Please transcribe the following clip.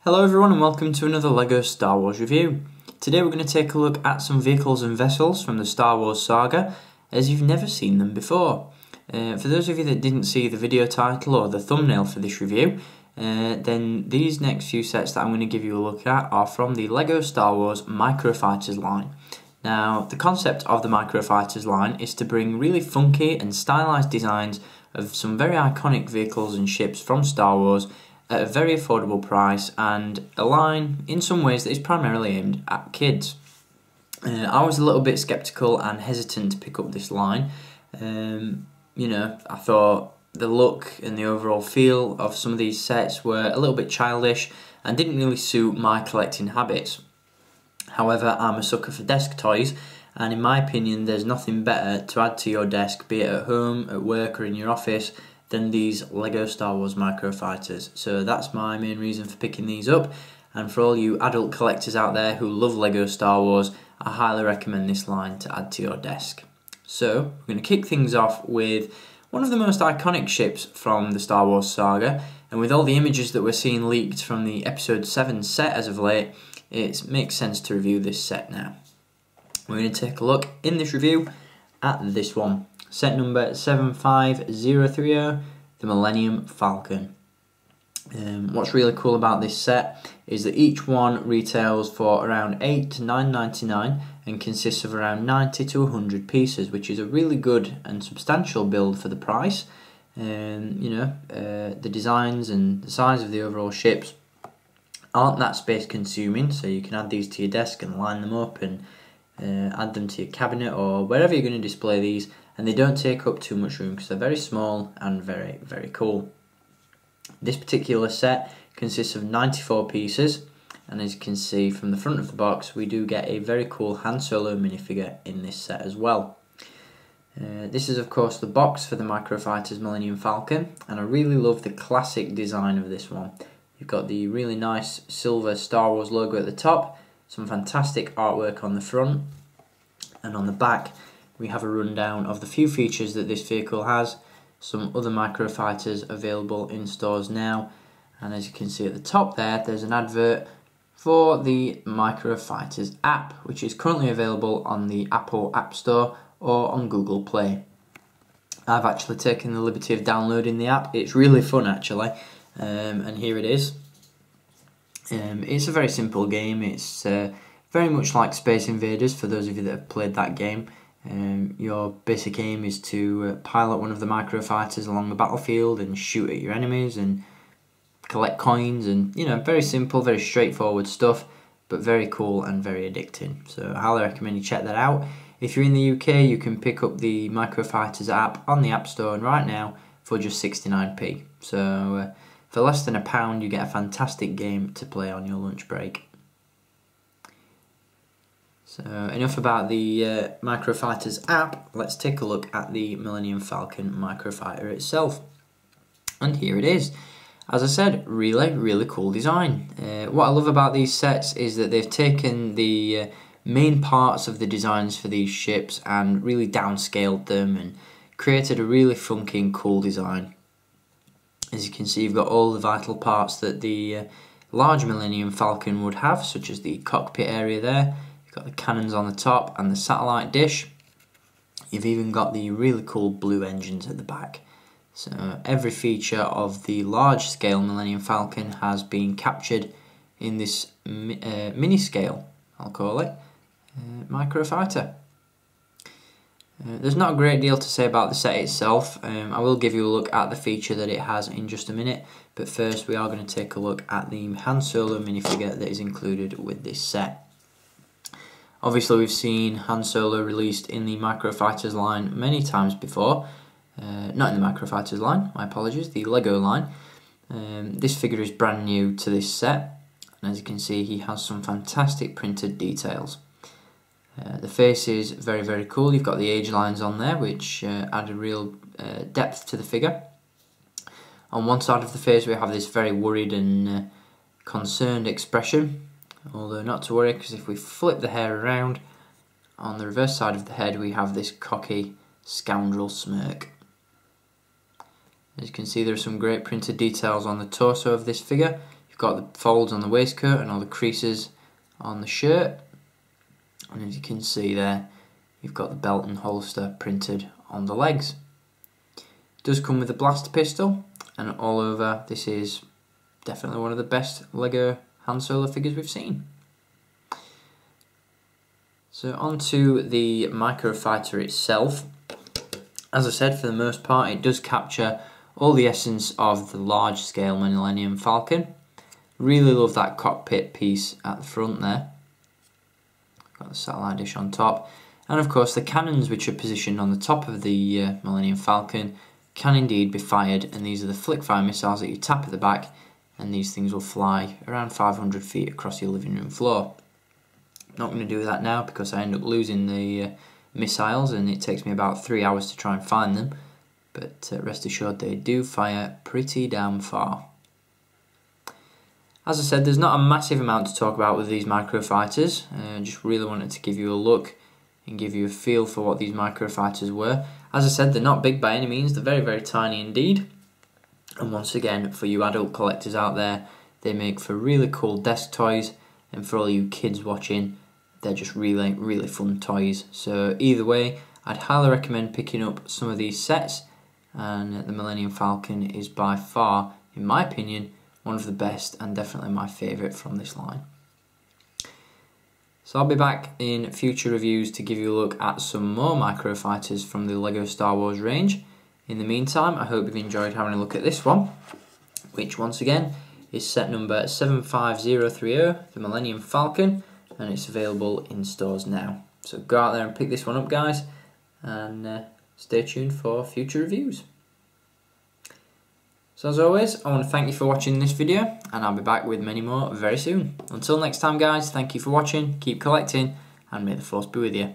Hello everyone and welcome to another LEGO Star Wars review. Today we're going to take a look at some vehicles and vessels from the Star Wars saga as you've never seen them before. For those of you that didn't see the video title or the thumbnail for this review, then these next few sets that I'm going to give you a look at are from the LEGO Star Wars Microfighters line. Now, the concept of the Microfighters line is to bring really funky and stylised designs of some very iconic vehicles and ships from Star Wars at a very affordable price, and a line in some ways that is primarily aimed at kids. I was a little bit sceptical and hesitant to pick up this line. I thought the look and the overall feel of some of these sets were a little bit childish and didn't really suit my collecting habits. However, I'm a sucker for desk toys, and in my opinion there's nothing better to add to your desk, be it at home, at work or in your office, than these LEGO Star Wars Microfighters. So that's my main reason for picking these up, and for all you adult collectors out there who love LEGO Star Wars, I highly recommend this line to add to your desk. So we're going to kick things off with one of the most iconic ships from the Star Wars saga, and with all the images that we're seeing leaked from the Episode 7 set as of late, it makes sense to review this set now. We're going to take a look in this review at this one. Set number 75030, the Millennium Falcon. What's really cool about this set is that each one retails for around $8 to $9.99 and consists of around 90 to 100 pieces, which is a really good and substantial build for the price. The designs and the size of the overall ships aren't that space consuming, so you can add these to your desk and line them up and add them to your cabinet or wherever you're going to display these, and they don't take up too much room because they're very small and very, very cool. This particular set consists of 94 pieces, and as you can see from the front of the box, we do get a very cool Han Solo minifigure in this set as well. This is of course the box for the Microfighters Millennium Falcon, and I really love the classic design of this one. You've got the really nice silver Star Wars logo at the top, some fantastic artwork on the front, and on the back we have a rundown of the few features that this vehicle has, some other Microfighters available in stores now, and as you can see at the top there's an advert for the Microfighters app, which is currently available on the Apple App Store or on Google Play. I've actually taken the liberty of downloading the app. It's really fun actually, and here it is. It's a very simple game. It's very much like Space Invaders for those of you that have played that game. Your basic aim is to pilot one of the Microfighters along the battlefield and shoot at your enemies and collect coins, and very simple, very straightforward stuff, but very cool and very addicting. So I highly recommend you check that out. If you're in the UK, you can pick up the Microfighters app on the App Store, and right now for just 69p. So for less than £1 you get a fantastic game to play on your lunch break. So enough about the Microfighters app, let's take a look at the Millennium Falcon Microfighter itself. And here it is. As I said, really cool design. What I love about these sets is that they've taken the main parts of the designs for these ships and really downscaled them and created a really funky and cool design. As you can see, you've got all the vital parts that the large Millennium Falcon would have, such as the cockpit area there. You've got the cannons on the top and the satellite dish. You've even got the really cool blue engines at the back. So every feature of the large scale Millennium Falcon has been captured in this mini scale, I'll call it, Microfighter. There's not a great deal to say about the set itself. I will give you a look at the feature that it has in just a minute, but first we are going to take a look at the Han Solo minifigure that is included with this set. Obviously we've seen Han Solo released in the Microfighters line many times before. Not in the Microfighters line, my apologies, the LEGO line. This figure is brand new to this set, and as you can see he has some fantastic printed details. The face is very cool. You've got the age lines on there which add a real depth to the figure. On one side of the face we have this very worried and concerned expression, although not to worry, because if we flip the hair around, on the reverse side of the head we have this cocky scoundrel smirk. As you can see, there are some great printed details on the torso of this figure. You've got the folds on the waistcoat and all the creases on the shirt, and as you can see there, you've got the belt and holster printed on the legs. It does come with a blaster pistol, and all over, this is definitely one of the best LEGO Han Solo figures we've seen. So onto the microfighter itself. As I said, for the most part, it does capture all the essence of the large scale Millennium Falcon. Really love that cockpit piece at the front there. Got the satellite dish on top. And of course the cannons, which are positioned on the top of the Millennium Falcon, can indeed be fired, and these are the flick fire missiles that you tap at the back, and these things will fly around 500 feet across your living room floor. Not going to do that now because I end up losing the missiles, and it takes me about 3 hours to try and find them, but rest assured they do fire pretty damn far. As I said, there's not a massive amount to talk about with these microfighters. Just really wanted to give you a look and give you a feel for what these microfighters were. As I said, they're not big by any means, they're very, very tiny indeed. And once again, for you adult collectors out there, they make for really cool desk toys, and for all you kids watching, they're just really, really fun toys. So either way, I'd highly recommend picking up some of these sets, and the Millennium Falcon is by far, in my opinion, one of the best and definitely my favourite from this line. So I'll be back in future reviews to give you a look at some more microfighters from the LEGO Star Wars range. In the meantime, I hope you've enjoyed having a look at this one, which once again is set number 75030, the Millennium Falcon, and it's available in stores now. So go out there and pick this one up, guys, and stay tuned for future reviews. So as always, I want to thank you for watching this video, and I'll be back with many more very soon. Until next time, guys, thank you for watching, keep collecting, and may the Force be with you.